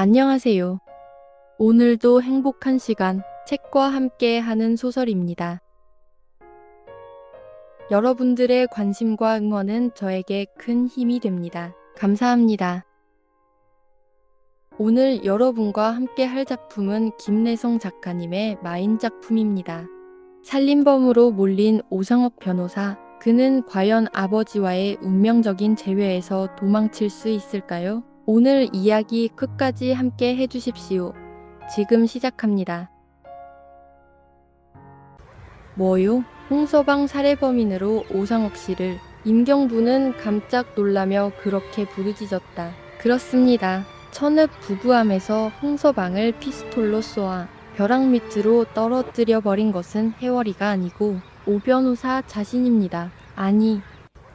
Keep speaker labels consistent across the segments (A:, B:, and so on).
A: 안녕하세요. 오늘도 행복한 시간, 책과 함께 하는 소설입니다. 여러분들의 관심과 응원은 저에게 큰 힘이 됩니다. 감사합니다. 오늘 여러분과 함께 할 작품은 김래성 작가님의 마인 작품입니다. 살인범으로 몰린 오상옥 변호사, 그는 과연 아버지와의 운명적인 재회에서 도망칠 수 있을까요? 오늘 이야기 끝까지 함께 해주십시오. 지금 시작합니다. 뭐요? 홍서방 살해범인으로 오상옥 씨를 임경부는 깜짝 놀라며 그렇게 부르짖었다. 그렇습니다. 천읍 부부암에서 홍서방을 피스톨로 쏘아 벼락 밑으로 떨어뜨려 버린 것은 해월이가 아니고 오 변호사 자신입니다. 아니,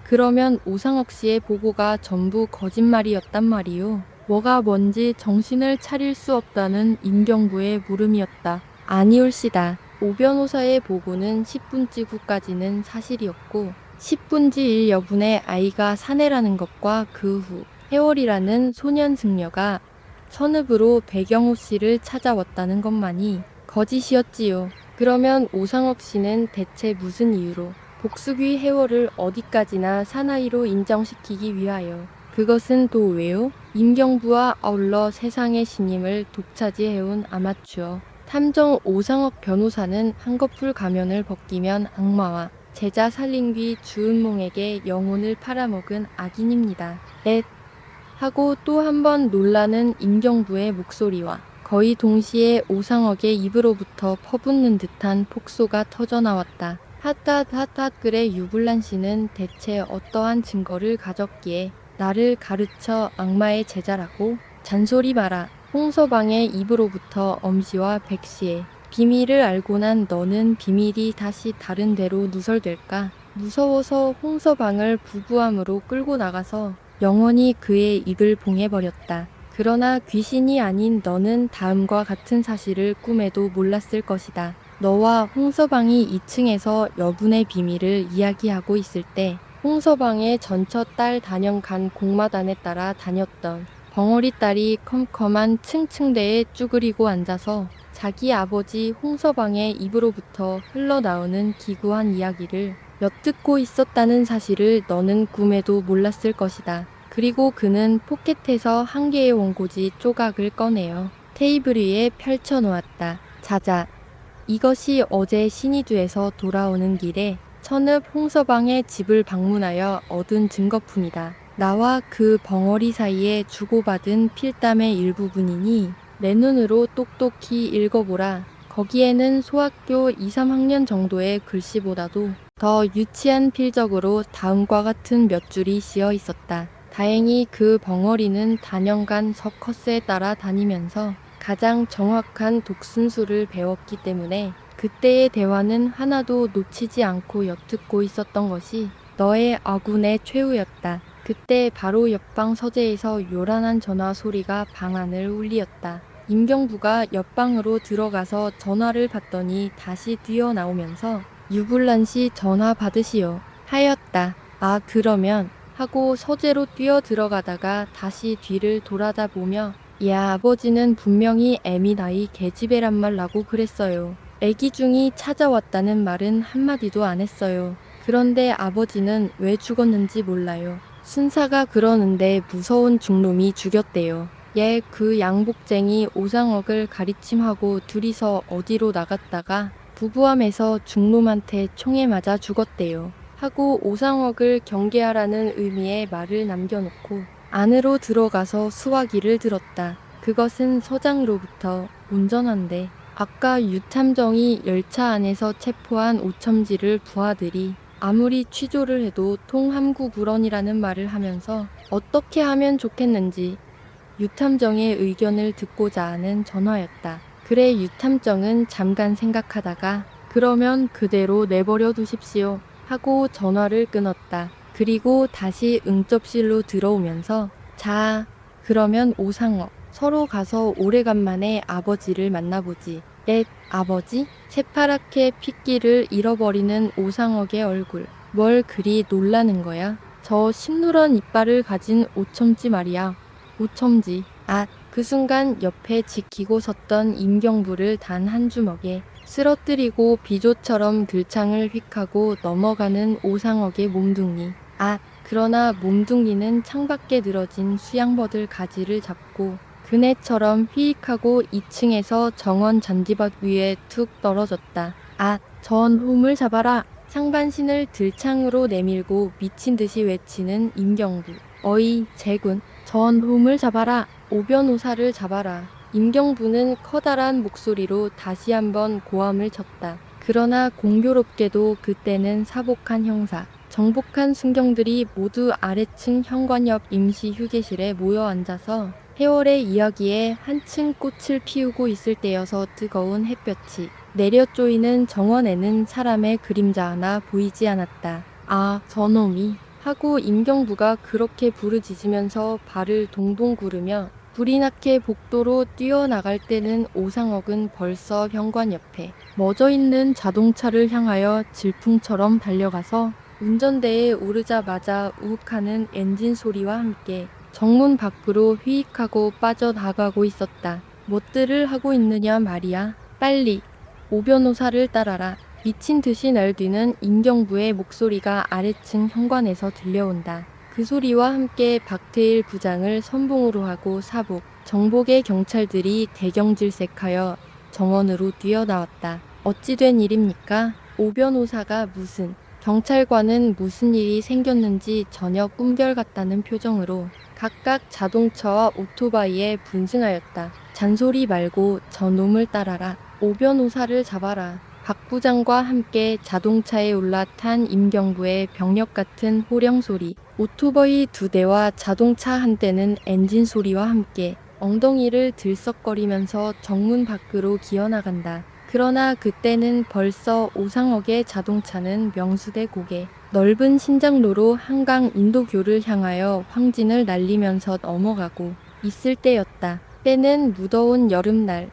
A: 그러면 오상옥 씨의 보고가 전부 거짓말이었단 말이요. 뭐가 뭔지 정신을 차릴 수 없다는 임경부의 물음이었다. 아니올시다. 오 변호사의 보고는 10분지 후까지는 사실이었고 10분지 1 여분의 아이가 사내라는 것과 그 후 해월이라는 소년 승려가 선읍으로 배경호 씨를 찾아왔다는 것만이 거짓이었지요. 그러면 오상옥 씨는 대체 무슨 이유로 복수귀 해월을 어디까지나 사나이로 인정시키기 위하여 그것은 또 왜요? 임경부와 아울러 세상의 신임을 독차지해온 아마추어 탐정 오상옥 변호사는 한꺼풀 가면을 벗기면 악마와 제자 살림귀 주은몽에게 영혼을 팔아먹은 악인입니다. 넷 하고 또 한 번 놀라는 임경부의 목소리와 거의 동시에 오상옥의 입으로부터 퍼붓는 듯한 폭소가 터져나왔다. 핫핫핫핫 그래 유불란 씨는 대체 어떠한 증거를 가졌기에 나를 가르쳐 악마의 제자라고? 잔소리 마라. 홍서방의 입으로부터 엄씨와 백씨의 비밀을 알고 난 너는 비밀이 다시 다른 데로 누설될까? 무서워서 홍서방을 부부암으로 끌고 나가서 영원히 그의 입을 봉해버렸다. 그러나 귀신이 아닌 너는 다음과 같은 사실을 꿈에도 몰랐을 것이다. 너와 홍서방이 2층에서 여분의 비밀을 이야기하고 있을 때 홍서방의 전처 딸 단연간 공마단에 따라 다녔던 벙어리 딸이 컴컴한 층층대에 쭈그리고 앉아서 자기 아버지 홍서방의 입으로부터 흘러나오는 기구한 이야기를 엿듣고 있었다는 사실을 너는 꿈에도 몰랐을 것이다. 그리고 그는 포켓에서 한 개의 원고지 조각을 꺼내어 테이블 위에 펼쳐놓았다. 자자. 이것이 어제 신의주에서 돌아오는 길에 천읍 홍서방의 집을 방문하여 얻은 증거품이다. 나와 그 벙어리 사이에 주고받은 필담의 일부분이니 내 눈으로 똑똑히 읽어보라. 거기에는 소학교 2, 3학년 정도의 글씨보다도 더 유치한 필적으로 다음과 같은 몇 줄이 씌어 있었다. 다행히 그 벙어리는 단연간 서커스에 따라 다니면서 가장 정확한 독순수를 배웠기 때문에 그때의 대화는 하나도 놓치지 않고 엿듣고 있었던 것이 너의 아군의 최후였다. 그때 바로 옆방 서재에서 요란한 전화 소리가 방 안을 울리었다. 임경부가 옆방으로 들어가서 전화를 받더니 다시 뛰어나오면서 유불란 씨 전화 받으시오 하였다. 아 그러면 하고 서재로 뛰어 들어가다가 다시 뒤를 돌아다 보며 야 아버지는 분명히 애미 나이 계집애란 말 나고 그랬어요. 애기 중이 찾아왔다는 말은 한마디도 안 했어요. 그런데 아버지는 왜 죽었는지 몰라요. 순사가 그러는데 무서운 중놈이 죽였대요. 얘 그 양복쟁이 오상옥을 가리침하고 둘이서 어디로 나갔다가 부부암에서 중놈한테 총에 맞아 죽었대요. 하고 오상옥을 경계하라는 의미의 말을 남겨놓고 안으로 들어가서 수화기를 들었다. 그것은 서장으로부터 온전한데 아까 유탐정이 열차 안에서 체포한 오첨지를 부하들이 아무리 취조를 해도 통함구불언이라는 말을 하면서 어떻게 하면 좋겠는지 유탐정의 의견을 듣고자 하는 전화였다. 그래 유탐정은 잠깐 생각하다가 그러면 그대로 내버려 두십시오 하고 전화를 끊었다. 그리고 다시 응접실로 들어오면서 자 그러면 오상옥 서로 가서 오래간만에 아버지를 만나보지. 넷 아버지? 새파랗게 핏기를 잃어버리는 오상옥의 얼굴. 뭘 그리 놀라는 거야? 저 심누런 이빨을 가진 오첨지 말이야. 오첨지. 아, 그 순간 옆에 지키고 섰던 임경부를 단 한 주먹에 쓰러뜨리고 비조처럼 들창을 휙하고 넘어가는 오상옥의 몸뚱이. 아, 그러나 몸뚱이는 창밖에 늘어진 수양버들 가지를 잡고 그네처럼 휘익하고 2층에서 정원 잔디밭 위에 툭 떨어졌다. 아, 전홈을 잡아라. 상반신을 들창으로 내밀고 미친 듯이 외치는 임경부. 어이, 제군. 전홈을 잡아라. 오변호사를 잡아라. 임경부는 커다란 목소리로 다시 한번 고함을 쳤다. 그러나 공교롭게도 그때는 사복한 형사, 정복한 순경들이 모두 아래층 현관 옆 임시 휴게실에 모여 앉아서 해월의 이야기에 한층 꽃을 피우고 있을 때여서 뜨거운 햇볕이 내려 쪼이는 정원에는 사람의 그림자 하나 보이지 않았다. 아, 저놈이 하고 임경부가 그렇게 부르짖으면서 발을 동동 구르며 불이 나게 복도로 뛰어나갈 때는 오상옥은 벌써 현관 옆에 멎어있는 자동차를 향하여 질풍처럼 달려가서 운전대에 오르자마자 우욱하는 엔진 소리와 함께 정문 밖으로 휘익하고 빠져나가고 있었다. 뭣들을 하고 있느냐 말이야. 빨리 오 변호사를 따라라. 미친 듯이 날뛰는 임경부의 목소리가 아래층 현관에서 들려온다. 그 소리와 함께 박태일 부장을 선봉으로 하고 사복, 정복의 경찰들이 대경질색하여 정원으로 뛰어나왔다. 어찌 된 일입니까? 오 변호사가 무슨, 경찰관은 무슨 일이 생겼는지 전혀 꿈결 같다는 표정으로 각각 자동차와 오토바이에 분승하였다. 잔소리 말고 저놈을 따라라. 오 변호사를 잡아라. 박 부장과 함께 자동차에 올라탄 임경부의 병력 같은 호령 소리, 오토바이 2대와 자동차 한 대는 엔진 소리와 함께 엉덩이를 들썩거리면서 정문 밖으로 기어나간다. 그러나 그때는 벌써 오상옥의 자동차는 명수대 고개, 넓은 신장로로 한강 인도교를 향하여 황진을 날리면서 넘어가고 있을 때였다. 때는 무더운 여름날,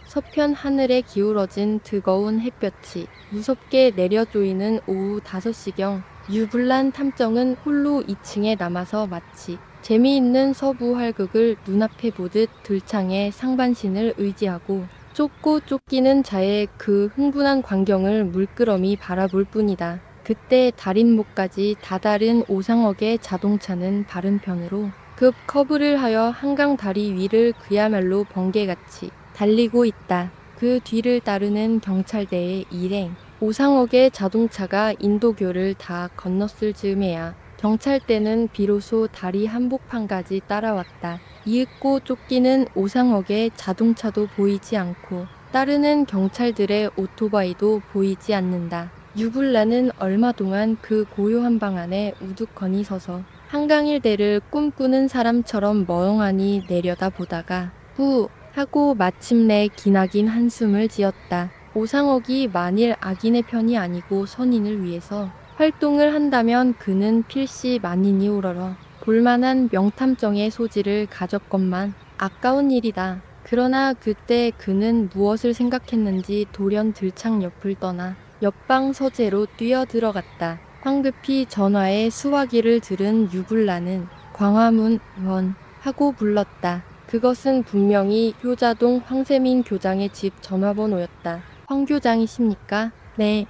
A: 서편 하늘에 기울어진 뜨거운 햇볕이 무섭게 내려조이는 오후 5시경, 유불난 탐정은 홀로 2층에 남아서 마치 재미있는 서부 활극을 눈앞에 보듯 들창에 상반신을 의지하고 쫓고 쫓기는 자의 그 흥분한 광경을 물끄러미 바라볼 뿐이다. 그때 달인목까지 다다른 오상옥의 자동차는 바른편으로 급 커브를 하여 한강 다리 위를 그야말로 번개같이 달리고 있다. 그 뒤를 따르는 경찰대의 일행. 오상옥의 자동차가 인도교를 다 건넜을 즈음에야 경찰대는 비로소 다리 한복판까지 따라왔다. 이윽고 쫓기는 오상옥의 자동차도 보이지 않고 따르는 경찰들의 오토바이도 보이지 않는다. 유불나는 얼마 동안 그 고요한 방 안에 우두커니 서서 한강일대를 꿈꾸는 사람처럼 멍하니 내려다 보다가 후 하고 마침내 기나긴 한숨을 지었다. 오상옥이 만일 악인의 편이 아니고 선인을 위해서 활동을 한다면 그는 필시 만인이 우러러 볼만한 명탐정의 소질을 가졌건만 아까운 일이다. 그러나 그때 그는 무엇을 생각했는지 돌연 들창 옆을 떠나 옆방 서재로 뛰어들어갔다. 황급히 전화에 수화기를 들은 유불나는 광화문 원 하고 불렀다. 그것은 분명히 효자동 황세민 교장의 집 전화번호였다. 황 교장이십니까? 네,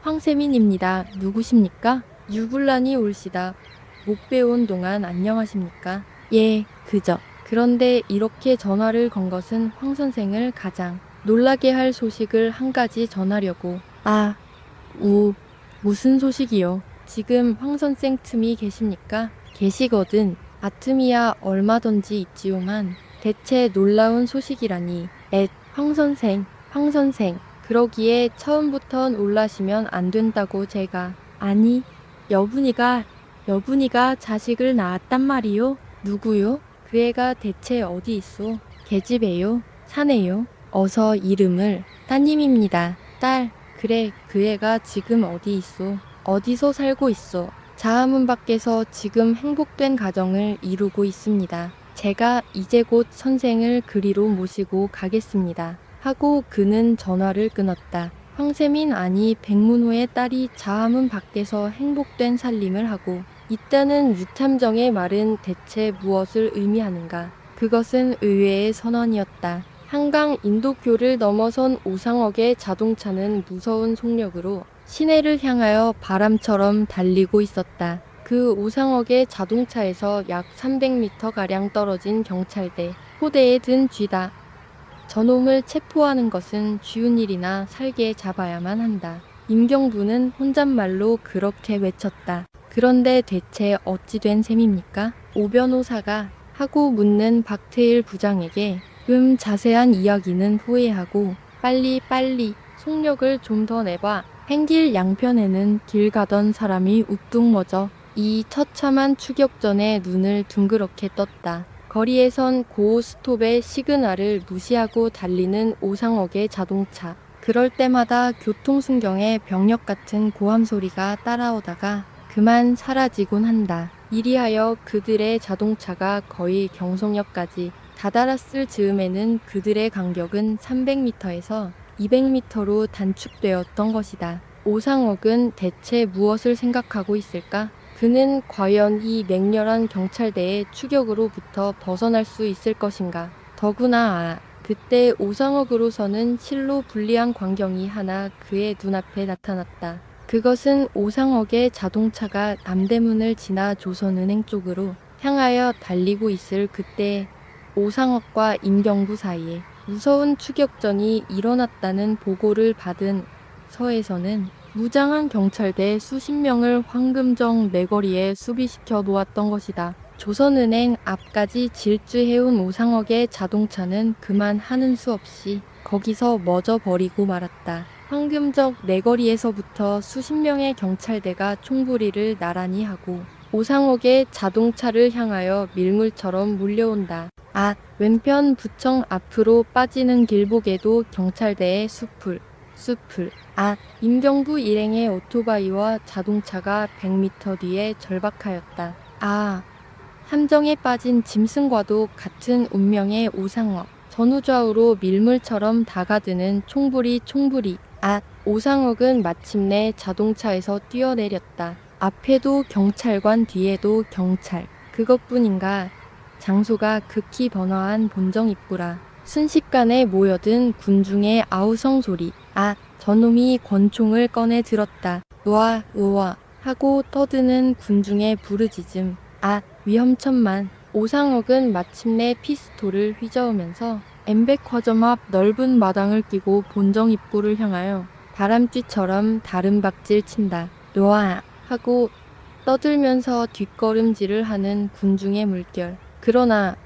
A: 황세민입니다. 누구십니까? 유불란이 올시다. 못 배운 동안 안녕하십니까? 예, 그저. 그런데 이렇게 전화를 건 것은 황 선생을 가장 놀라게 할 소식을 한 가지 전하려고. 아, 무슨 소식이요? 지금 황 선생 틈이 계십니까? 계시거든. 아틈이야 얼마든지 있지요만 대체 놀라운 소식이라니. 황 선생, 황 선생. 그러기에 처음부터 놀라시면 안 된다고 제가. 아니, 여분이가 자식을 낳았단 말이요? 누구요? 그 애가 대체 어디 있어? 계집애요? 사내요? 어서 이름을. 따님입니다. 딸. 그래, 그 애가 지금 어디 있어? 어디서 살고 있어? 자하문 밖에서 지금 행복된 가정을 이루고 있습니다. 제가 이제 곧 선생을 그리로 모시고 가겠습니다. 하고 그는 전화를 끊었다. 황세민 아니 백문호의 딸이 자하문 밖에서 행복된 살림을 하고 있다는 유탐정의 말은 대체 무엇을 의미하는가? 그것은 의외의 선언이었다. 한강 인도교를 넘어선 오상옥의 자동차는 무서운 속력으로 시내를 향하여 바람처럼 달리고 있었다. 그 오상옥의 자동차에서 약 300m가량 떨어진 경찰대 포대에 든 쥐다. 저놈을 체포하는 것은 쉬운 일이나 살게 잡아야만 한다. 임경부는 혼잣말로 그렇게 외쳤다. 그런데 대체 어찌 된 셈입니까? 오 변호사가 하고 묻는 박태일 부장에게 자세한 이야기는 후에 하고 빨리 속력을 좀 더 내봐. 행길 양편에는 길 가던 사람이 우뚝 멎어 이 처참한 추격전에 눈을 둥그렇게 떴다. 거리에선 고스톱의 시그널을 무시하고 달리는 오상옥의 자동차. 그럴 때마다 교통순경의 병력 같은 고함 소리가 따라오다가 그만 사라지곤 한다. 이리하여 그들의 자동차가 거의 경성역까지 다다랐을 즈음에는 그들의 간격은 300m에서 200m로 단축되었던 것이다. 오상옥은 대체 무엇을 생각하고 있을까? 그는 과연 이 맹렬한 경찰대의 추격으로부터 벗어날 수 있을 것인가? 더구나 그때 오상옥으로서는 실로 불리한 광경이 하나 그의 눈앞에 나타났다. 그것은 오상옥의 자동차가 남대문을 지나 조선은행 쪽으로 향하여 달리고 있을 그때 오상옥과 임경부 사이에 무서운 추격전이 일어났다는 보고를 받은 서에서는 무장한 경찰대 수십 명을 황금정 내거리에 수비시켜 놓았던 것이다. 조선은행 앞까지 질주해온 오상옥의 자동차는 그만 하는 수 없이 거기서 멎어 버리고 말았다. 황금적 내거리에서부터 수십 명의 경찰대가 총부리를 나란히 하고 오상옥의 자동차를 향하여 밀물처럼 몰려온다. 왼편 부청 앞으로 빠지는 길목에도 경찰대의 숲을 임경부 일행의 오토바이와 자동차가 100m 뒤에 절박하였다. 함정에 빠진 짐승과도 같은 운명의 오상옥. 전후좌우로 밀물처럼 다가드는 총부리. 오상옥은 마침내 자동차에서 뛰어내렸다. 앞에도 경찰관, 뒤에도 경찰. 그것뿐인가? 장소가 극히 번화한 본정 입구라. 순식간에 모여든 군중의 아우성 소리. 저놈이 권총을 꺼내 들었다. 으아 하고 떠드는 군중의 부르짖음. 위험천만. 오상옥은 마침내 피스톨을 휘저으면서 엠백화점 앞 넓은 마당을 끼고 본정 입구를 향하여 다람쥐처럼 다름박질 친다. 하고 떠들면서 뒷걸음질을 하는 군중의 물결. 그러나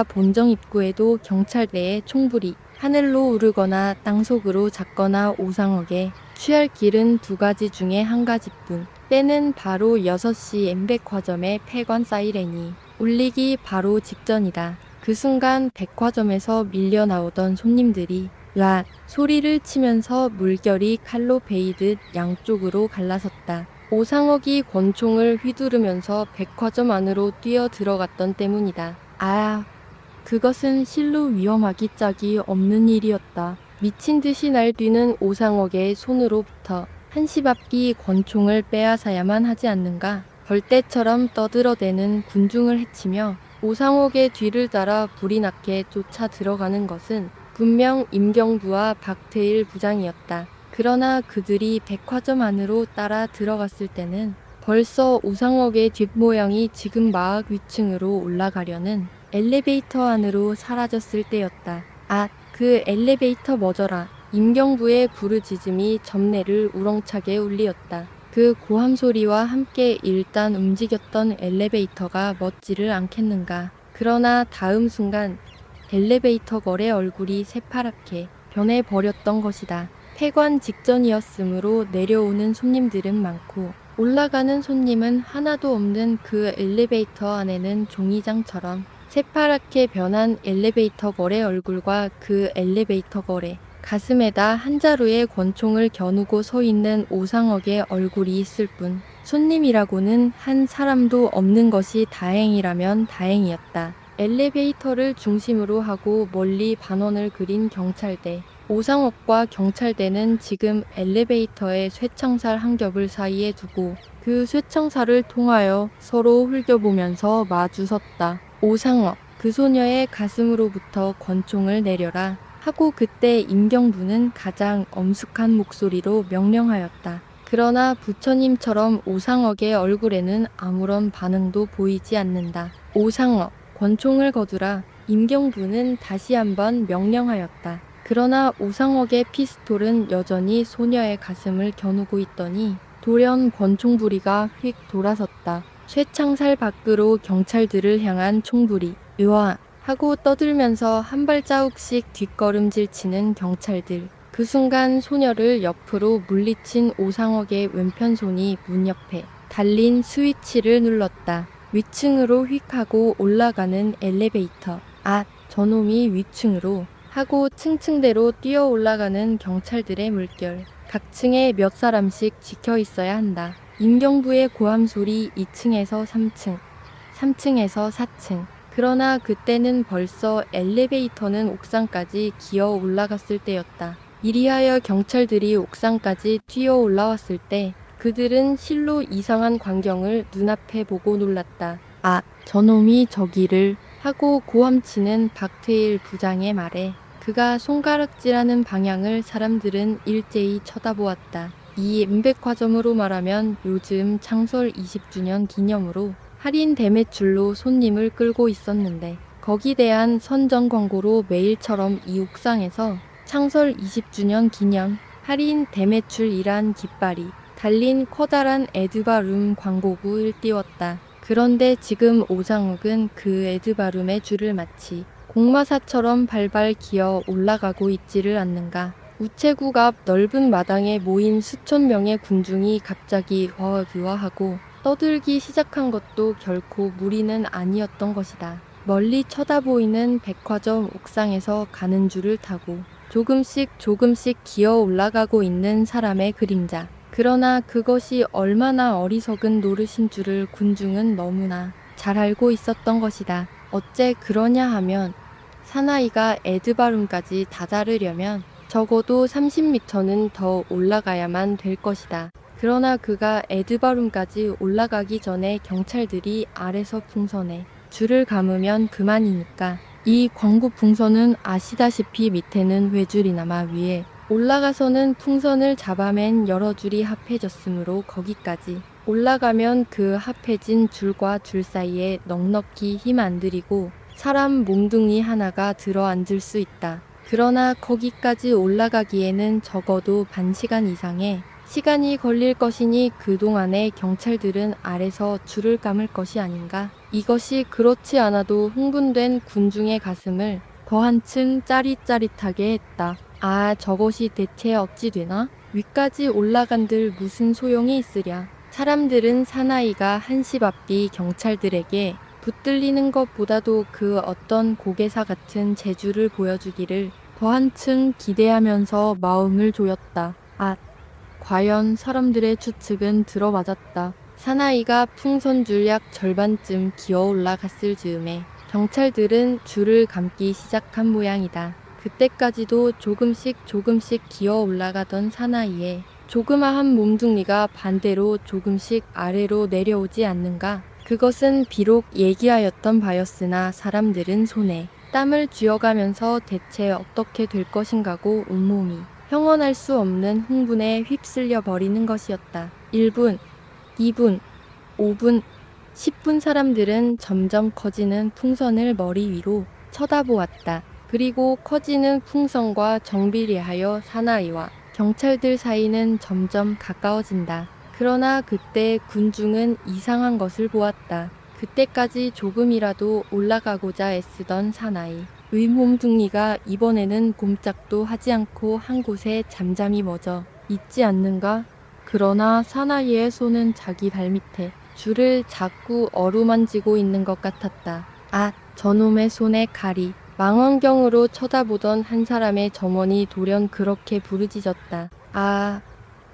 A: 본정 입구에도 경찰대의 총부리. 하늘로 오르거나 땅속으로 닿거나 오상옥에 취할 길은 두 가지 중에 한 가지뿐. 때는 바로 6시 엠백화점의 폐관 사이렌이 울리기 바로 직전이다. 그 순간 백화점에서 밀려 나오던 손님들이 소리를 치면서 물결이 칼로 베이듯 양쪽으로 갈라섰다. 오상옥이 권총을 휘두르면서 백화점 안으로 뛰어 들어갔던 때문이다. 그것은 실로 위험하기 짝이 없는 일이었다. 미친 듯이 날뛰는 오상옥의 손으로부터 한시밥기 권총을 빼앗아야만 하지 않는가? 벌떼처럼 떠들어대는 군중을 해치며 오상옥의 뒤를 따라 불이 나게 쫓아 들어가는 것은 분명 임경부와 박태일 부장이었다. 그러나 그들이 백화점 안으로 따라 들어갔을 때는 벌써 오상옥의 뒷모양이 지금 마을 위층으로 올라가려는 엘리베이터 안으로 사라졌을 때였다. 그 엘리베이터 멎어라. 임경부의 부르짖음이 전내를 우렁차게 울리었다. 그 고함 소리와 함께 일단 움직였던 엘리베이터가 멎지를 않겠는가. 그러나 다음 순간 엘리베이터 걸의 얼굴이 새파랗게 변해버렸던 것이다. 폐관 직전이었으므로 내려오는 손님들은 많고 올라가는 손님은 하나도 없는 그 엘리베이터 안에는 종이장처럼 새파랗게 변한 엘리베이터 걸의 얼굴과 그 엘리베이터 걸의 가슴에다 한 자루의 권총을 겨누고 서 있는 오상옥의 얼굴이 있을 뿐 손님이라고는 한 사람도 없는 것이 다행이라면 다행이었다. 엘리베이터를 중심으로 하고 멀리 반원을 그린 경찰대. 오상옥과 경찰대는 지금 엘리베이터의 쇠창살 한 겹을 사이에 두고 그 쇠창살을 통하여 서로 흘겨보면서 마주섰다. 오상옥. 그 소녀의 가슴으로부터 권총을 내려라 하고 그때 임경부는 가장 엄숙한 목소리로 명령하였다. 그러나 부처님처럼 오상억의 얼굴에는 아무런 반응도 보이지 않는다. 오상억, 권총을 거두라. 임경부는 다시 한번 명령하였다. 그러나 오상억의 피스톨은 여전히 소녀의 가슴을 겨누고 있더니 돌연 권총부리가 휙 돌아섰다. 쇠창살 밖으로 경찰들을 향한 총부리. 으아! 하고 떠들면서 한 발자국씩 뒷걸음질 치는 경찰들. 그 순간 소녀를 옆으로 물리친 오상억의 왼편손이 문 옆에 달린 스위치를 눌렀다. 위층으로 휙 하고 올라가는 엘리베이터. 아, 저놈이 위층으로 하고 층층대로 뛰어 올라가는 경찰들의 물결. 각 층에 몇 사람씩 지켜 있어야 한다. 임경부의 고함 소리 2층에서 3층, 3층에서 4층. 그러나 그때는 벌써 엘리베이터는 옥상까지 기어 올라갔을 때였다. 이리하여 경찰들이 옥상까지 뛰어 올라왔을 때 그들은 실로 이상한 광경을 눈앞에 보고 놀랐다. 아, 저놈이 저기를 하고 고함치는 박태일 부장의 말에 그가 손가락질하는 방향을 사람들은 일제히 쳐다보았다. 이 임백화점으로 말하면 요즘 창설 20주년 기념으로 할인 대매출로 손님을 끌고 있었는데 거기대한 선전 광고로 매일처럼 이 옥상에서 창설 20주년 기념 할인 대매출이란 깃발이 달린 커다란 에드바룸 광고구를 띄웠다. 그런데 지금 오상욱은 그 에드바룸의 줄을 마치 공마사처럼 발발 기어 올라가고 있지를 않는가. 우체국 앞 넓은 마당에 모인 수천 명의 군중이 갑자기 어으하고 떠들기 시작한 것도 결코 무리는 아니었던 것이다. 멀리 쳐다보이는 백화점 옥상에서 가는 줄을 타고 조금씩 기어 올라가고 있는 사람의 그림자. 그러나 그것이 얼마나 어리석은 노릇인 줄을 군중은 너무나 잘 알고 있었던 것이다. 어째 그러냐 하면 사나이가 에드바룸까지 다다르려면 적어도 30m는 더 올라가야만 될 것이다. 그러나 그가 에드바룸까지 올라가기 전에 경찰들이 아래서 풍선에 줄을 감으면 그만이니까. 이 광고 풍선은 아시다시피 밑에는 외줄이나마 위에 올라가서는 풍선을 잡아맨 여러 줄이 합해졌으므로 거기까지 올라가면 그 합해진 줄과 줄 사이에 넉넉히 힘 안 들이고 사람 몸뚱이 하나가 들어앉을 수 있다. 그러나 거기까지 올라가기에는 적어도 반시간 이상의 시간이 걸릴 것이니 그동안에 경찰들은 아래서 줄을 감을 것이 아닌가. 이것이 그렇지 않아도 흥분된 군중의 가슴을 더 한층 짜릿짜릿하게 했다. 아, 저것이 대체 어찌 되나? 위까지 올라간들 무슨 소용이 있으랴. 사람들은 사나이가 한시 앞뒤 경찰들에게 붙들리는 것보다도 그 어떤 고개사 같은 재주를 보여주기를 더 한층 기대하면서 마음을 조였다. 아, 과연 사람들의 추측은 들어맞았다. 사나이가 풍선줄 약 절반쯤 기어 올라갔을 즈음에 경찰들은 줄을 감기 시작한 모양이다. 그때까지도 조금씩 기어 올라가던 사나이의 조그마한 몸뚱이가 반대로 조금씩 아래로 내려오지 않는가. 그것은 비록 얘기하였던 바였으나 사람들은 손에 땀을 쥐어가면서 대체 어떻게 될 것인가고 온몸이 형언할 수 없는 흥분에 휩쓸려 버리는 것이었다. 1분, 2분, 5분, 10분 사람들은 점점 커지는 풍선을 머리 위로 쳐다보았다. 그리고 커지는 풍선과 정비례하여 사나이와 경찰들 사이는 점점 가까워진다. 그러나 그때 군중은 이상한 것을 보았다. 그때까지 조금이라도 올라가고자 애쓰던 사나이. 의 몸뚱이가 이번에는 꼼짝도 하지 않고 한 곳에 잠잠히 멎어 있지 않는가? 그러나 사나이의 손은 자기 발밑에 줄을 자꾸 어루만지고 있는 것 같았다. 아, 저놈의 손에 칼이. 망원경으로 쳐다보던 한 사람의 점원이 돌연 그렇게 부르짖었다. 아,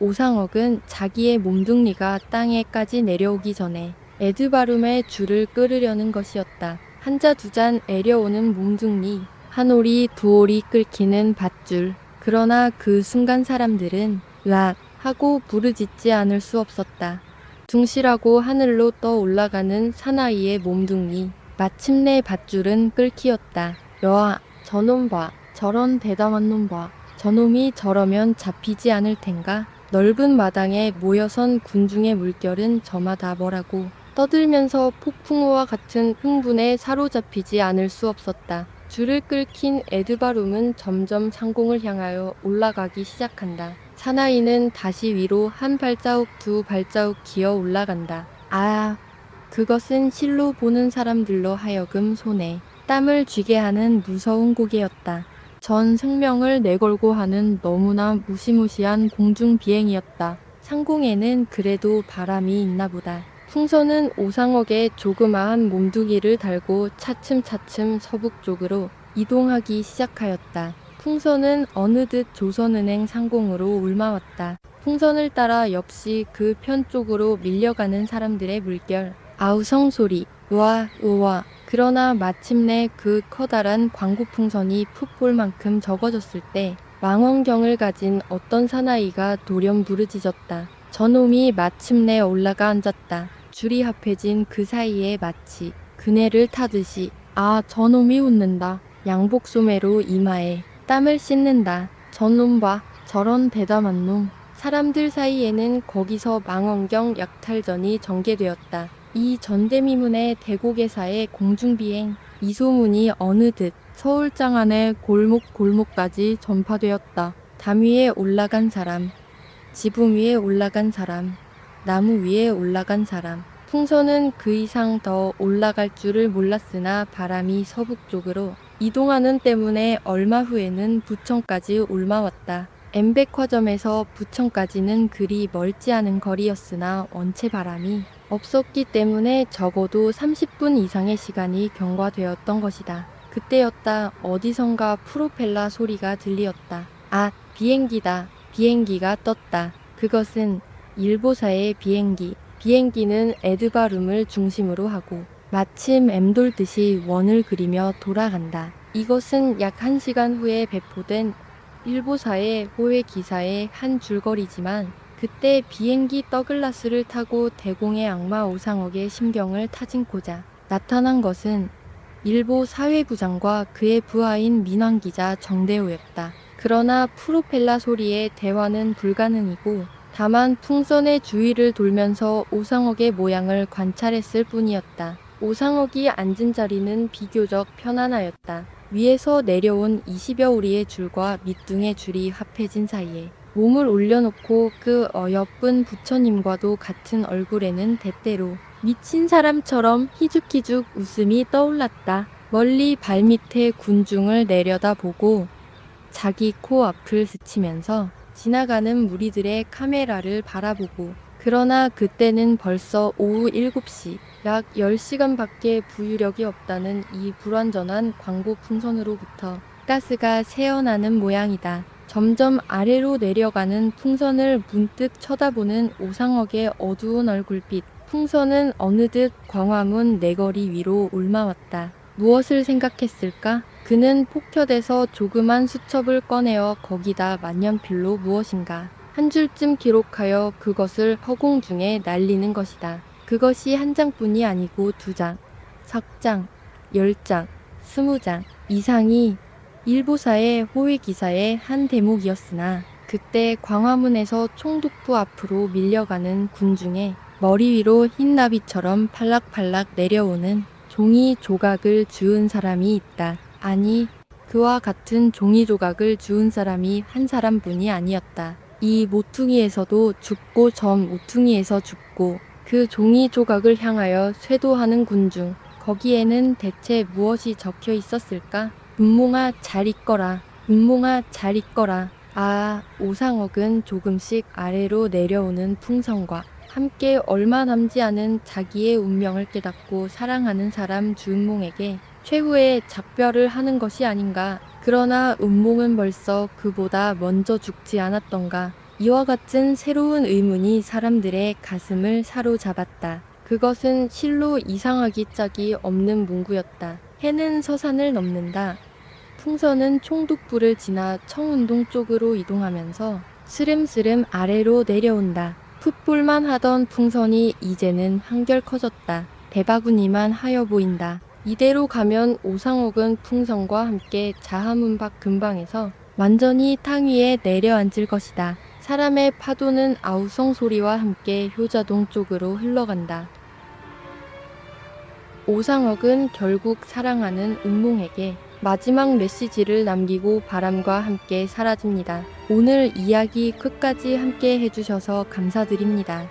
A: 오상억은 자기의 몸뚱이가 땅에까지 내려오기 전에 에드바룸의 줄을 끌으려는 것이었다. 한 잔 두 잔 애려오는 몸뚱이, 한 오리 두 오리 끌키는 밧줄. 그러나 그 순간 사람들은 으악 하고 부르짖지 않을 수 없었다. 둥실하고 하늘로 떠 올라가는 사나이의 몸뚱이, 마침내 밧줄은 끌키었다. 여아, 저놈 봐. 저런 대담한 놈 봐. 저놈이 저러면 잡히지 않을 텐가? 넓은 마당에 모여선 군중의 물결은 저마다 뭐라고 떠들면서 폭풍우와 같은 흥분에 사로잡히지 않을 수 없었다. 줄을 끌킨 에드바룸은 점점 상공을 향하여 올라가기 시작한다. 사나이는 다시 위로 한 발자국 두 발자국 기어 올라간다. 아, 그것은 실로 보는 사람들로 하여금 손에 땀을 쥐게 하는 무서운 고개였다. 전 생명을 내걸고 하는 너무나 무시무시한 공중비행이었다. 상공에는 그래도 바람이 있나 보다. 풍선은 오상옥의 조그마한 몸두기를 달고 차츰차츰 서북 쪽으로 이동하기 시작하였다. 풍선은 어느덧 조선은행 상공으로 울마왔다. 풍선을 따라 역시 그 편 쪽으로 밀려가는 사람들의 물결, 아우성 소리, 우와 우와. 그러나 마침내 그 커다란 광고 풍선이 풋볼 만큼 적어졌을 때 망원경을 가진 어떤 사나이가 돌연 부르짖었다. 저놈이 마침내 올라가 앉았다. 줄이 합해진 그 사이에 마치 그네를 타듯이 아, 저놈이 웃는다. 양복 소매로 이마에 땀을 씻는다. 저놈 봐. 저런 대담한 놈. 사람들 사이에는 거기서 망원경 약탈전이 전개되었다. 이 전대미문의 대고개사의 공중비행, 이 소문이 어느덧 서울 장안의 골목골목까지 전파되었다. 담 위에 올라간 사람, 지붕 위에 올라간 사람, 나무 위에 올라간 사람. 풍선은 그 이상 더 올라갈 줄을 몰랐으나 바람이 서북 쪽으로 이동하는 때문에 얼마 후에는 부천까지 올마왔다. 엠백화점에서 부천까지는 그리 멀지 않은 거리였으나 원체 바람이 없었기 때문에 적어도 30분 이상의 시간이 경과되었던 것이다. 그때였다. 어디선가 프로펠러 소리가 들리었다. 아, 비행기다. 비행기가 떴다. 그것은 일보사의 비행기. 비행기는 에드바룸을 중심으로 하고 마침 맴돌듯이 원을 그리며 돌아간다. 이것은 약 1시간 후에 배포된 일보사의 호외 기사의 한 줄거리지만 그때 비행기 더글라스를 타고 대공의 악마 오상옥의 심경을 타진코자 나타난 것은 일보 사회부장과 그의 부하인 민환기자 정대호였다. 그러나 프로펠러 소리에 대화는 불가능이고 다만 풍선의 주위를 돌면서 오상옥의 모양을 관찰했을 뿐이었다. 오상옥이 앉은 자리는 비교적 편안하였다. 위에서 내려온 20여 오리의 줄과 밑둥의 줄이 합해진 사이에 몸을 올려놓고 그 어여쁜 부처님과도 같은 얼굴에는 때때로 미친 사람처럼 희죽희죽 웃음이 떠올랐다. 멀리 발밑에 군중을 내려다보고 자기 코 앞을 스치면서 지나가는 무리들의 카메라를 바라보고 그러나 그때는 벌써 오후 7시, 약 10시간밖에 부유력이 없다는 이 불완전한 광고 풍선으로부터 가스가 새어나는 모양이다. 점점 아래로 내려가는 풍선을 문득 쳐다보는 오상옥의 어두운 얼굴빛. 풍선은 어느덧 광화문 내거리 위로 올라왔다. 무엇을 생각했을까? 그는 폭혀대서 조그만 수첩을 꺼내어 거기다 만년필로 무엇인가 한 줄쯤 기록하여 그것을 허공 중에 날리는 것이다. 그것이 한 장뿐이 아니고 2장, 석 장, 10장, 20장 이상이 일보사의 호위 기사의 한 대목이었으나 그때 광화문에서 총독부 앞으로 밀려가는 군중에 머리 위로 흰 나비처럼 팔락팔락 내려오는 종이 조각을 주운 사람이 있다. 아니, 그와 같은 종이 조각을 주운 사람이 한 사람뿐이 아니었다. 이 모퉁이에서도 죽고 저 모퉁이에서 죽고 그 종이 조각을 향하여 쇄도하는 군중. 거기에는 대체 무엇이 적혀 있었을까? 운몽아 잘 있거라. 운몽아 잘 있거라. 아, 오상옥은 조금씩 아래로 내려오는 풍선과 함께 얼마 남지 않은 자기의 운명을 깨닫고 사랑하는 사람 주은몽에게 최후의 작별을 하는 것이 아닌가. 그러나 은몽은 벌써 그보다 먼저 죽지 않았던가. 이와 같은 새로운 의문이 사람들의 가슴을 사로잡았다. 그것은 실로 이상하기 짝이 없는 문구였다. 해는 서산을 넘는다. 풍선은 총독부를 지나 청운동 쪽으로 이동하면서 스름스름 아래로 내려온다. 풋볼만 하던 풍선이 이제는 한결 커졌다. 대바구니만 하여 보인다. 이대로 가면 오상옥은 풍선과 함께 자하문박 근방에서 완전히 탕 위에 내려앉을 것이다. 사람의 파도는 아우성 소리와 함께 효자동 쪽으로 흘러간다. 오상옥은 결국 사랑하는 은몽에게 마지막 메시지를 남기고 바람과 함께 사라집니다. 오늘 이야기 끝까지 함께 해주셔서 감사드립니다.